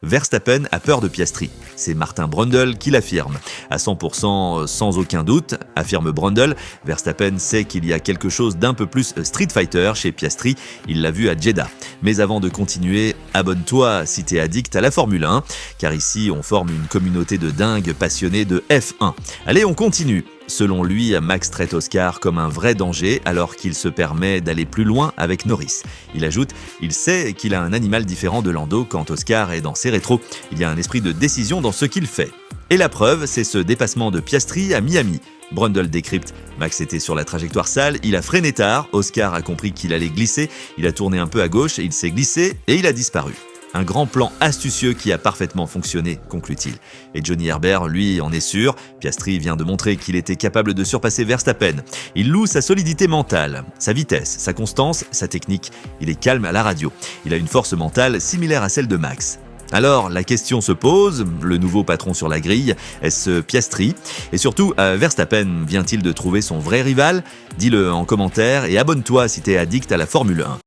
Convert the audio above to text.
Verstappen a peur de Piastri. C'est Martin Brundle qui l'affirme. À 100% sans aucun doute, affirme Brundle, Verstappen sait qu'il y a quelque chose d'un peu plus Street Fighter chez Piastri, il l'a vu à Jeddah. Mais avant de continuer, abonne-toi si t'es addict à la Formule 1, car ici on forme une communauté de dingues passionnés de F1. Allez, on continue. Selon lui, Max traite Oscar comme un vrai danger alors qu'il se permet d'aller plus loin avec Norris. Il ajoute, il sait qu'il a un animal différent de Lando quand Oscar est dans ses rétros. Il y a un esprit de décision dans ce qu'il fait. Et la preuve, c'est ce dépassement de Piastri à Miami. Brundle décrypte, Max était sur la trajectoire sale, il a freiné tard, Oscar a compris qu'il allait glisser, il a tourné un peu à gauche, il s'est glissé et il a disparu. Un grand plan astucieux qui a parfaitement fonctionné, conclut-il. Et Johnny Herbert, lui, en est sûr. Piastri vient de montrer qu'il était capable de surpasser Verstappen. Il loue sa solidité mentale, sa vitesse, sa constance, sa technique. Il est calme à la radio. Il a une force mentale similaire à celle de Max. Alors, la question se pose, le nouveau patron sur la grille, est-ce Piastri? Et surtout, Verstappen vient-il de trouver son vrai rival? Dis-le en commentaire et abonne-toi si t'es addict à la Formule 1.